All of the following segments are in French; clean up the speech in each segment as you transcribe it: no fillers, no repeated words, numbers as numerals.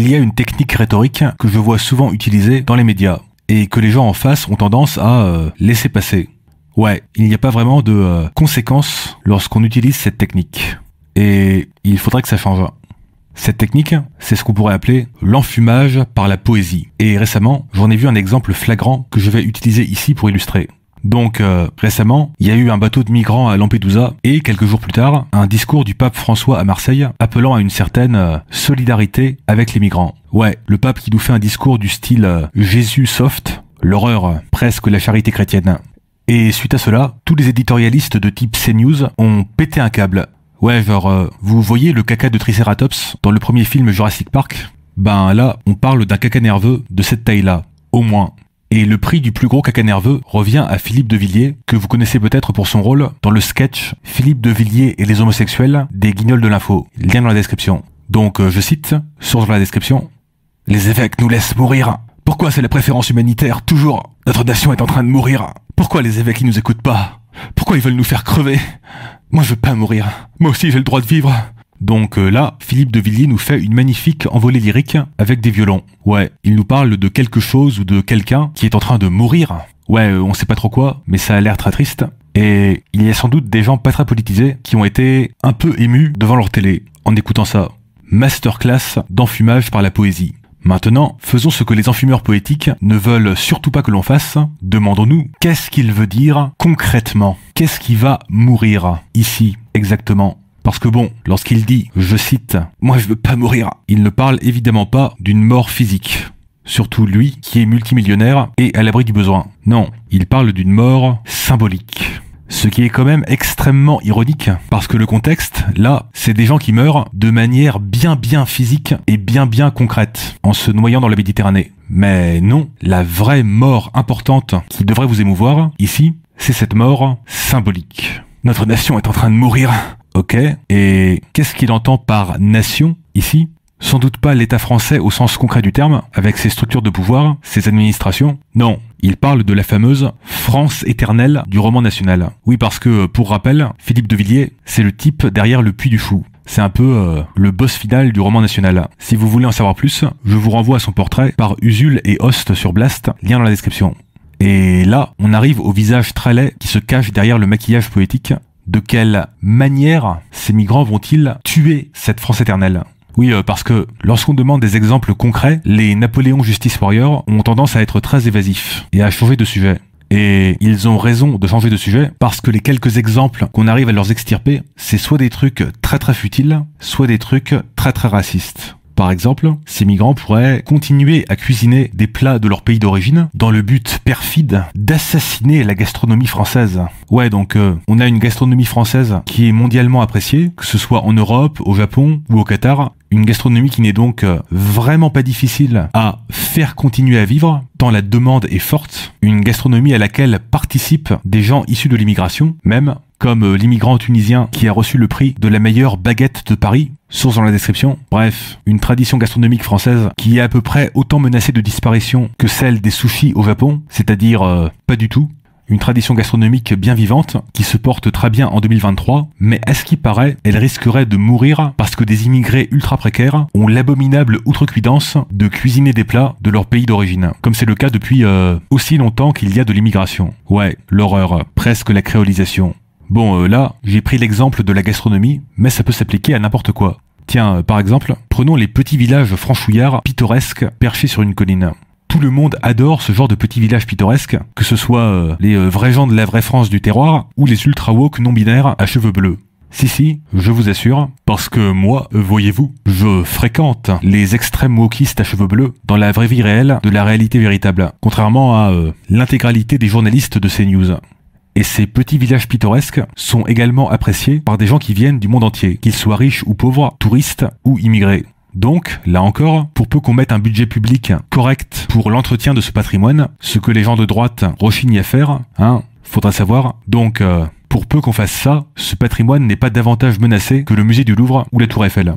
il y a une technique rhétorique que je vois souvent utilisée dans les médias, et que les gens en face ont tendance à laisser passer. Ouais, il n'y a pas vraiment de conséquences lorsqu'on utilise cette technique. Et il faudrait que ça change. Cette technique, c'est ce qu'on pourrait appeler l'enfumage par la poésie. Et récemment, j'en ai vu un exemple flagrant que je vais utiliser ici pour illustrer. Donc récemment, il y a eu un bateau de migrants à Lampedusa et quelques jours plus tard, un discours du pape François à Marseille appelant à une certaine solidarité avec les migrants. Ouais, le pape qui nous fait un discours du style Jésus soft, l'horreur, presque la charité chrétienne. Et suite à cela, tous les éditorialistes de type CNews ont pété un câble. Ouais, genre, vous voyez le caca de Triceratops dans le premier film Jurassic Park? Ben là, on parle d'un caca nerveux de cette taille-là, au moins. Et le prix du plus gros caca nerveux revient à Philippe de Villiers, que vous connaissez peut-être pour son rôle dans le sketch Philippe de Villiers et les homosexuels des Guignols de l'info. Lien dans la description. Donc, je cite, source dans la description, « Les évêques nous laissent mourir. Pourquoi c'est la préférence humanitaire, toujours? Notre nation est en train de mourir. Pourquoi les évêques ils nous écoutent pas? Pourquoi ils veulent nous faire crever? Moi je veux pas mourir. Moi aussi j'ai le droit de vivre. » Donc là, Philippe de Villiers nous fait une magnifique envolée lyrique avec des violons. Ouais, il nous parle de quelque chose ou de quelqu'un qui est en train de mourir. Ouais, on sait pas trop quoi, mais ça a l'air très triste. Et il y a sans doute des gens pas très politisés qui ont été un peu émus devant leur télé en écoutant ça. Masterclass d'enfumage par la poésie. Maintenant, faisons ce que les enfumeurs poétiques ne veulent surtout pas que l'on fasse. Demandons-nous, qu'est-ce qu'il veut dire concrètement? Qu'est-ce qui va mourir ici, exactement? Parce que bon, lorsqu'il dit, je cite, « Moi je veux pas mourir », il ne parle évidemment pas d'une mort physique. Surtout lui, qui est multimillionnaire et à l'abri du besoin. Non, il parle d'une mort symbolique. Ce qui est quand même extrêmement ironique, parce que le contexte, là, c'est des gens qui meurent de manière bien physique et bien concrète, en se noyant dans la Méditerranée. Mais non, la vraie mort importante qui devrait vous émouvoir, ici, c'est cette mort symbolique. Notre nation est en train de mourir. Ok, et qu'est-ce qu'il entend par nation, ici? Sans doute pas l'État français au sens concret du terme, avec ses structures de pouvoir, ses administrations. Non, il parle de la fameuse France éternelle du roman national. Oui, parce que, pour rappel, Philippe de Villiers, c'est le type derrière le Puy du Fou. C'est un peu le boss final du roman national. Si vous voulez en savoir plus, je vous renvoie à son portrait par Usul et Host sur Blast, lien dans la description. Et là, on arrive au visage très laid qui se cache derrière le maquillage poétique. De quelle manière ces migrants vont-ils tuer cette France éternelle? Oui, parce que lorsqu'on demande des exemples concrets, les Napoléon Justice Warriors ont tendance à être très évasifs et à changer de sujet. Et ils ont raison de changer de sujet parce que les quelques exemples qu'on arrive à leur extirper, c'est soit des trucs très futiles, soit des trucs très racistes. Par exemple, ces migrants pourraient continuer à cuisiner des plats de leur pays d'origine dans le but perfide d'assassiner la gastronomie française. Ouais, donc on a une gastronomie française qui est mondialement appréciée, que ce soit en Europe, au Japon ou au Qatar. Une gastronomie qui n'est donc vraiment pas difficile à faire continuer à vivre, tant la demande est forte. Une gastronomie à laquelle participent des gens issus de l'immigration, même comme l'immigrant tunisien qui a reçu le prix de la meilleure baguette de Paris, source dans la description. Bref, une tradition gastronomique française qui est à peu près autant menacée de disparition que celle des sushis au Japon, c'est-à-dire pas du tout. Une tradition gastronomique bien vivante, qui se porte très bien en 2023, mais à ce qui paraît, elle risquerait de mourir parce que des immigrés ultra précaires ont l'abominable outrecuidance de cuisiner des plats de leur pays d'origine, comme c'est le cas depuis aussi longtemps qu'il y a de l'immigration. Ouais, l'horreur, presque la créolisation. Bon, là, j'ai pris l'exemple de la gastronomie, mais ça peut s'appliquer à n'importe quoi. Tiens, par exemple, prenons les petits villages franchouillards pittoresques perchés sur une colline. Tout le monde adore ce genre de petits villages pittoresques, que ce soit les vrais gens de la vraie France du terroir ou les ultra-woke non-binaires à cheveux bleus. Si, je vous assure, parce que moi, voyez-vous, je fréquente les extrêmes wokistes à cheveux bleus dans la vraie vie réelle de la réalité véritable, contrairement à l'intégralité des journalistes de CNews. Et ces petits villages pittoresques sont également appréciés par des gens qui viennent du monde entier, qu'ils soient riches ou pauvres, touristes ou immigrés. Donc, là encore, pour peu qu'on mette un budget public correct pour l'entretien de ce patrimoine, ce que les gens de droite rechignent à faire, faudra savoir. Donc, pour peu qu'on fasse ça, ce patrimoine n'est pas davantage menacé que le musée du Louvre ou la Tour Eiffel.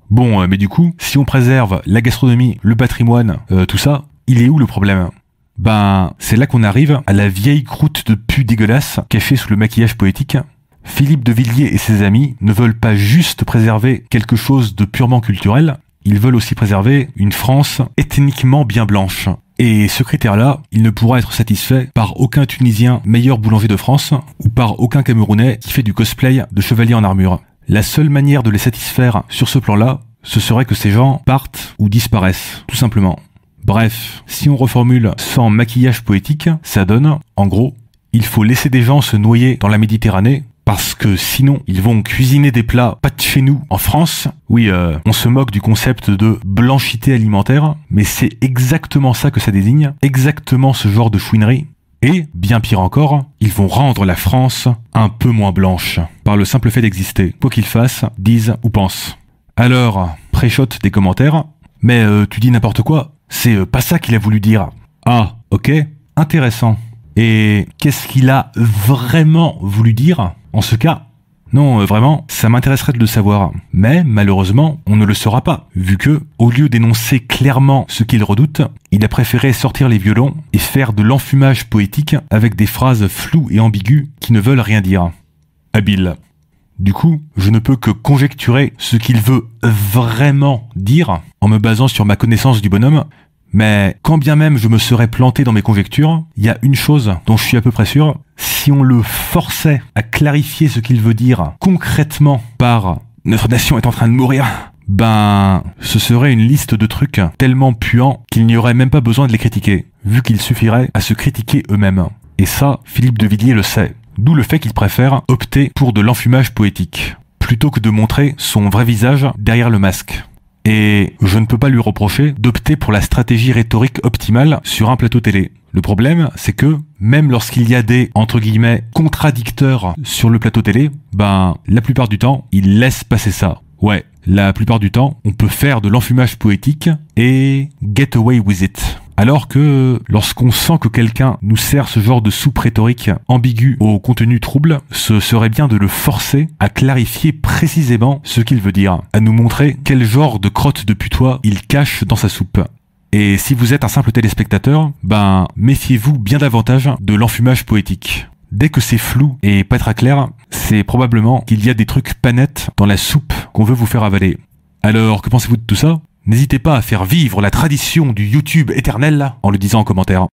Bon, mais du coup, si on préserve la gastronomie, le patrimoine, tout ça, il est où le problème ? Ben, c'est là qu'on arrive à la vieille croûte de pu dégueulasse cachée sous le maquillage poétique. Philippe de Villiers et ses amis ne veulent pas juste préserver quelque chose de purement culturel, ils veulent aussi préserver une France ethniquement bien blanche. Et ce critère-là, il ne pourra être satisfait par aucun Tunisien meilleur boulanger de France ou par aucun Camerounais qui fait du cosplay de chevalier en armure. La seule manière de les satisfaire sur ce plan-là, ce serait que ces gens partent ou disparaissent, tout simplement. Bref, si on reformule sans maquillage poétique, ça donne, en gros, il faut laisser des gens se noyer dans la Méditerranée, parce que sinon, ils vont cuisiner des plats pas de chez nous, en France. Oui, on se moque du concept de blanchité alimentaire, mais c'est exactement ça que ça désigne, exactement ce genre de chouinerie. Et, bien pire encore, ils vont rendre la France un peu moins blanche, par le simple fait d'exister, quoi qu'ils fassent, disent ou pensent. Alors, pré-shot des commentaires, mais tu dis n'importe quoi, c'est pas ça qu'il a voulu dire. Ah, ok, intéressant. Et qu'est-ce qu'il a vraiment voulu dire en ce cas? Non, vraiment, ça m'intéresserait de le savoir. Mais malheureusement, on ne le saura pas, vu que, au lieu d'énoncer clairement ce qu'il redoute, il a préféré sortir les violons et faire de l'enfumage poétique avec des phrases floues et ambiguës qui ne veulent rien dire. Habile. Du coup, je ne peux que conjecturer ce qu'il veut vraiment dire en me basant sur ma connaissance du bonhomme. Mais quand bien même je me serais planté dans mes conjectures, il y a une chose dont je suis à peu près sûr, si on le forçait à clarifier ce qu'il veut dire concrètement par « notre nation est en train de mourir », ben, ce serait une liste de trucs tellement puants qu'il n'y aurait même pas besoin de les critiquer, vu qu'il suffirait à se critiquer eux-mêmes. Et ça, Philippe de Villiers le sait. D'où le fait qu'il préfère opter pour de l'enfumage poétique, plutôt que de montrer son vrai visage derrière le masque. Et je ne peux pas lui reprocher d'opter pour la stratégie rhétorique optimale sur un plateau télé. Le problème, c'est que, même lorsqu'il y a des, entre guillemets, contradicteurs sur le plateau télé, ben, la plupart du temps, il laisse passer ça. Ouais, la plupart du temps, on peut faire de l'enfumage poétique et get away with it. Alors que lorsqu'on sent que quelqu'un nous sert ce genre de soupe rhétorique ambigu au contenu trouble, ce serait bien de le forcer à clarifier précisément ce qu'il veut dire, à nous montrer quel genre de crotte de putois il cache dans sa soupe. Et si vous êtes un simple téléspectateur, ben méfiez-vous bien davantage de l'enfumage poétique. Dès que c'est flou et pas très clair, c'est probablement qu'il y a des trucs pas nets dans la soupe qu'on veut vous faire avaler. Alors, que pensez-vous de tout ça ? N'hésitez pas à faire vivre la tradition du YouTube éternel en le disant en commentaire.